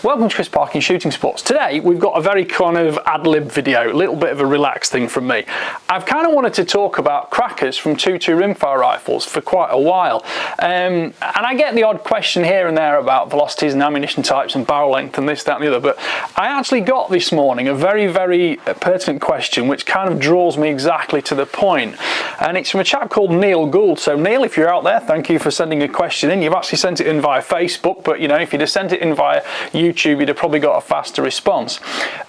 Welcome to Chris Parkin Shooting Sports. Today we've got a very kind of ad-lib video, a little bit of a relaxed thing from me. I've kind of wanted to talk about crackers from 2.2 rimfire rifles for quite a while, and I get the odd question here and there about velocities and ammunition types and barrel length and this, that and the other, but I actually got this morning a very pertinent question which kind of draws me exactly to the point, and it's from a chap called Neil Gould. So Neil, if you're out there, thank you for sending a question in. You've actually sent it in via Facebook, but you know, if you'd have sent it in via YouTube, you'd have probably got a faster response.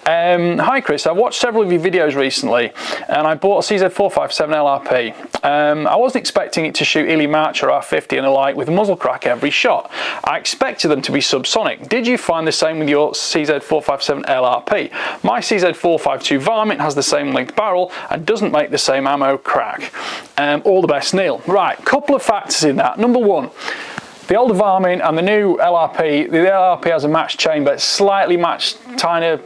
Hi Chris, I've watched several of your videos recently and I bought a CZ457 LRP. I wasn't expecting it to shoot Illy March or R50 and a light with a muzzle crack every shot. I expected them to be subsonic. Did you find the same with your CZ457 LRP? My CZ452 Varmint has the same length barrel and doesn't make the same ammo crack. All the best, Neil. Right, couple of factors in that. Number one, the older Varmint and the new LRP, the LRP has a matched chamber, slightly tighter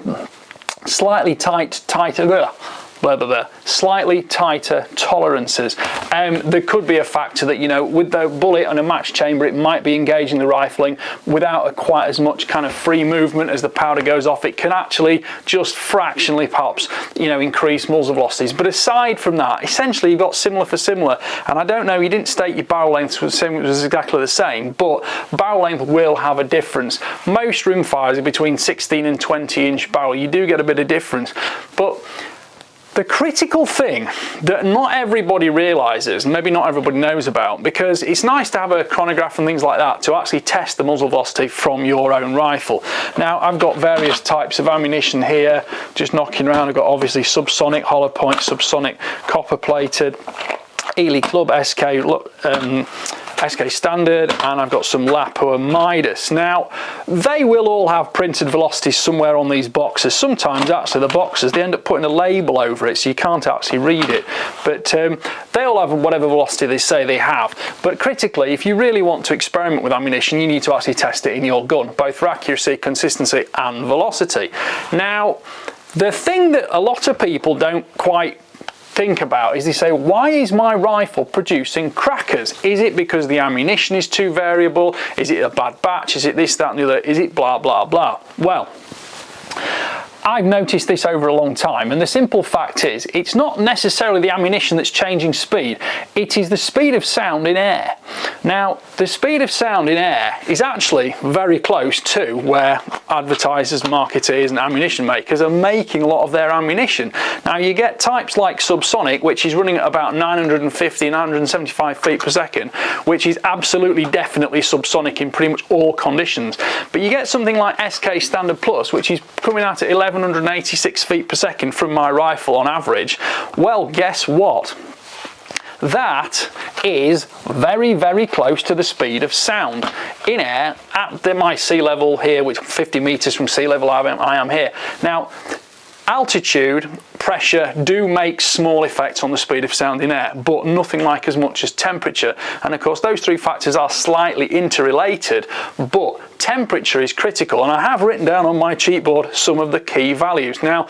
tolerances. There could be a factor that, you know, with the bullet and a matched chamber, it might be engaging the rifling without quite as much kind of free movement as the powder goes off. It can actually just fractionally, perhaps, you know, increase muzzle velocities. But aside from that, essentially you've got similar for similar. And I don't know, you didn't state your barrel length was exactly the same, but barrel length will have a difference. Most rimfires are between 16 and 20 inch barrel. You do get a bit of difference, but the critical thing that not everybody realises, and maybe not everybody knows about, because it's nice to have a chronograph and things like that to actually test the muzzle velocity from your own rifle. Now, I've got various types of ammunition here, just knocking around. I've got obviously subsonic, hollow point, subsonic, copper plated, Ely Club, SK Standard, and I've got some Lapo and Midas. Now, they will all have printed velocities somewhere on these boxes. Sometimes actually the boxes, they end up putting a label over it so you can't actually read it, but they all have whatever velocity they say they have. But critically, if you really want to experiment with ammunition, you need to actually test it in your gun, both for accuracy, consistency and velocity. Now, the thing that a lot of people don't quite think about is they say, why is my rifle producing crackers? Is it because the ammunition is too variable? Is it a bad batch? Is it this, that and the other? Is it blah blah blah? Well, I've noticed this over a long time, and the simple fact is it's not necessarily the ammunition that's changing speed, it is the speed of sound in air. Now, the speed of sound in air is actually very close to where advertisers, marketeers and ammunition makers are making a lot of their ammunition. Now, you get types like subsonic, which is running at about 950, 975 feet per second, which is absolutely definitely subsonic in pretty much all conditions. But you get something like SK Standard Plus, which is coming out at 1186 feet per second from my rifle on average. Well, guess what? That is very close to the speed of sound in air at my sea level here, which 50 meters from sea level I am here. Now, altitude, pressure do make small effects on the speed of sound in air, but nothing like as much as temperature. And of course, those three factors are slightly interrelated, but temperature is critical. And I have written down on my cheat board some of the key values. Now,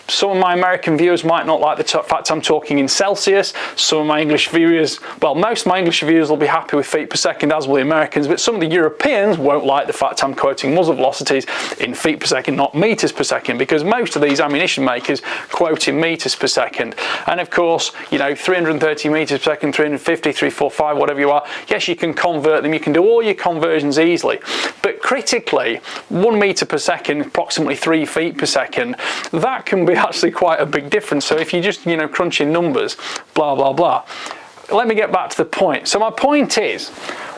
some of my American viewers might not like the fact I'm talking in Celsius. Some of my English viewers, well, most of my English viewers will be happy with feet per second, as will the Americans, but some of the Europeans won't like the fact I'm quoting muzzle velocities in feet per second, not meters per second, because most of these ammunition makers quote in meters per second. And of course, you know, 330 meters per second, 350, 345, whatever you are, yes, you can convert them, you can do all your conversions easily. But critically, 1 meter per second, approximately 3 feet per second, that can be actually quite a big difference. So if you just, you know, crunch in numbers, blah blah blah. Let me get back to the point. So my point is,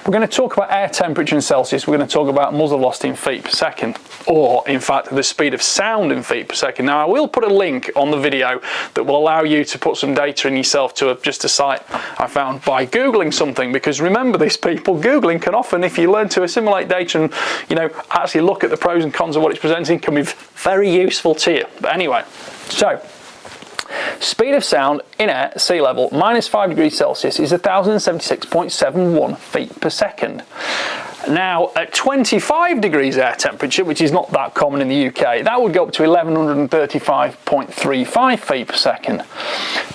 we're going to talk about air temperature in Celsius, we're going to talk about muzzle velocity in feet per second, or in fact the speed of sound in feet per second. Now, I will put a link on the video that will allow you to put some data in yourself to just a site I found by Googling something, because remember this, people, Googling can often, if you learn to assimilate data and, you know, actually look at the pros and cons of what it's presenting, can be very useful to you. But anyway, so speed of sound in air at sea level -5 degrees Celsius is 1076.71 feet per second. Now at 25 degrees air temperature, which is not that common in the UK, that would go up to 1135.35 feet per second.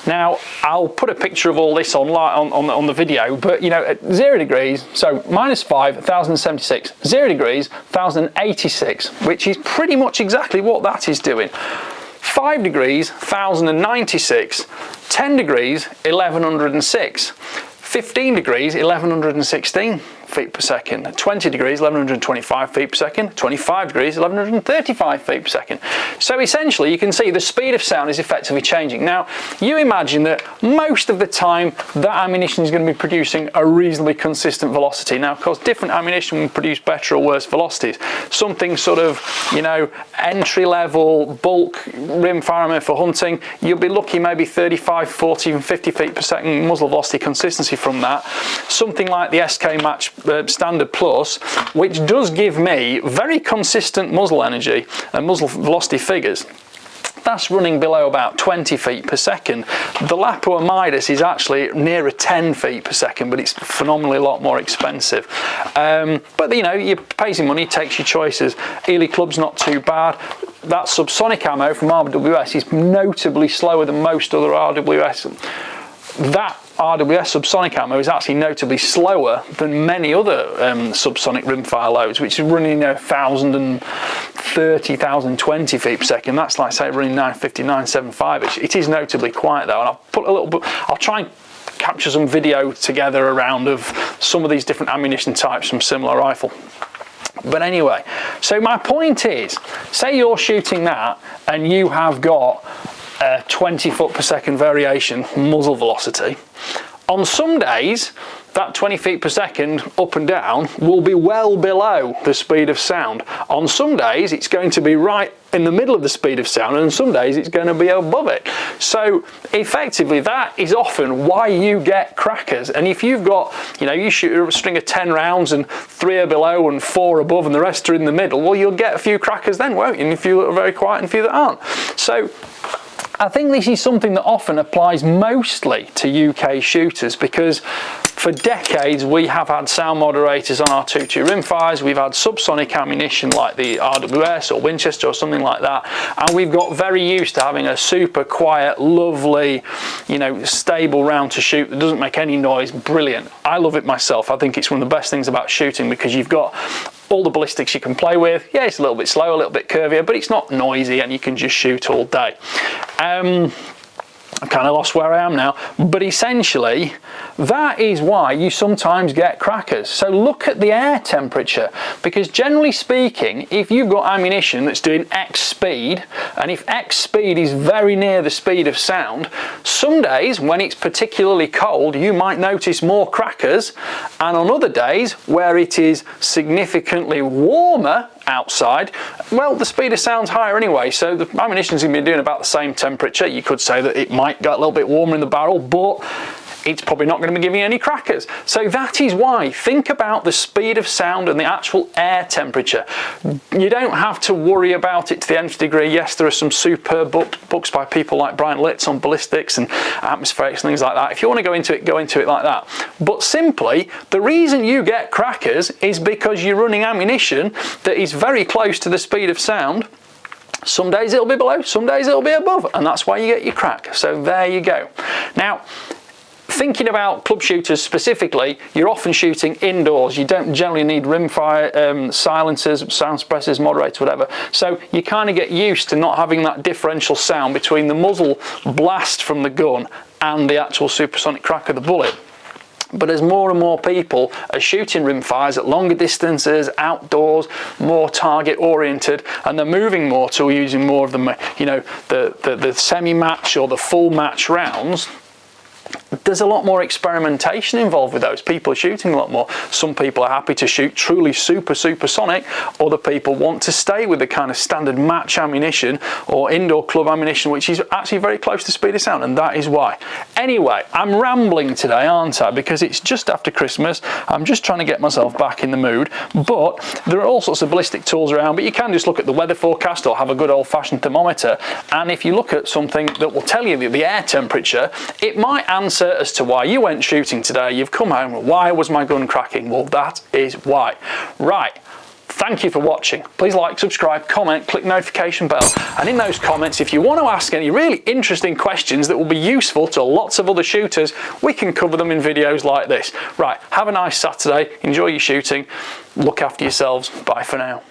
Now I'll put a picture of all this on the video, but you know, at 0 degrees, so -5, 1076, 0 degrees, 1086, which is pretty much exactly what that is doing. 5 degrees, 1096, 10 degrees, 1106, 15 degrees, 1116 feet per second, 20 degrees, 1125 feet per second, 25 degrees, 1135 feet per second. So essentially you can see the speed of sound is effectively changing. Now you imagine that most of the time that ammunition is going to be producing a reasonably consistent velocity. Now of course different ammunition will produce better or worse velocities. Something sort of, you know, entry level bulk rimfire ammo for hunting, you'll be lucky maybe 35, 40 even 50 feet per second muzzle velocity consistency from that. Something like the SK Match Standard Plus, which does give me very consistent muzzle energy and muzzle velocity figures, that's running below about 20 feet per second. The Lapua Midas is actually nearer 10 feet per second, but it's phenomenally a lot more expensive. But you know, you pay some money, takes your choices. Ely Club's not too bad. That subsonic ammo from RWS is notably slower than most other RWS. That RWS subsonic ammo is actually notably slower than many other subsonic rimfire loads, which is running 1030, 1020 feet per second. That's like say running 950, 975. It is notably quiet though, and I'll put a little bit. I'll try and capture some video together around of some of these different ammunition types from similar rifle. But anyway, so my point is, say you're shooting that and you have got 20 foot per second variation muzzle velocity. On some days that 20 feet per second up and down will be well below the speed of sound. On some days it's going to be right in the middle of the speed of sound, and on some days it's going to be above it. So effectively that is often why you get crackers. And if you've got, you know, you shoot a string of 10 rounds and 3 are below and 4 above and the rest are in the middle, well you'll get a few crackers then, won't you? And a few that are very quiet and a few that aren't. So I think this is something that often applies mostly to UK shooters, because for decades we have had sound moderators on our 2.2 rimfires, we've had subsonic ammunition like the RWS or Winchester or something like that, and we've got very used to having a super quiet, lovely, you know, stable round to shoot that doesn't make any noise. Brilliant. I love it myself. I think it's one of the best things about shooting, because you've got all the ballistics you can play with. Yeah, it's a little bit slow, a little bit curvier, but it's not noisy and you can just shoot all day. I've kind of lost where I am now, but essentially that is why you sometimes get crackers. So look at the air temperature, because generally speaking, if you've got ammunition that's doing X speed, and if X speed is very near the speed of sound, some days when it's particularly cold you might notice more crackers, and on other days where it is significantly warmer outside, well, the speed of sound's higher anyway, so the ammunition's going to be doing about the same temperature. You could say that it might get a little bit warmer in the barrel, but it's probably not going to be giving you any crackers. So that is why, think about the speed of sound and the actual air temperature. You don't have to worry about it to the nth degree. Yes, there are some superb books by people like Brian Litz on ballistics and atmospherics and things like that. If you want to go into it like that. But simply, the reason you get crackers is because you're running ammunition that is very close to the speed of sound. Some days it'll be below, some days it'll be above, and that's why you get your crack. So there you go. Now, thinking about club shooters specifically, you're often shooting indoors. You don't generally need rimfire, silencers, sound suppressors, moderators, whatever. So you kind of get used to not having that differential sound between the muzzle blast from the gun and the actual supersonic crack of the bullet. But as more and more people are shooting rimfires at longer distances, outdoors, more target oriented, and they're moving more to using more of the, you know, the semi-match or the full match rounds, there's a lot more experimentation involved with those. People are shooting a lot more. Some people are happy to shoot truly supersonic. Other people want to stay with the kind of standard match ammunition or indoor club ammunition, which is actually very close to speed of sound, and that is why. Anyway, I'm rambling today, aren't I? Because it's just after Christmas. I'm just trying to get myself back in the mood. But there are all sorts of ballistic tools around, but you can just look at the weather forecast or have a good old-fashioned thermometer. And if you look at something that will tell you the air temperature, it might answer as to why you went shooting today. You've come home, well, why was my gun cracking? Well, that is why. Right. Thank you for watching. Please like, subscribe, comment, click notification bell, and in those comments, if you want to ask any really interesting questions that will be useful to lots of other shooters, we can cover them in videos like this. Right, have a nice Saturday, enjoy your shooting, look after yourselves, bye for now.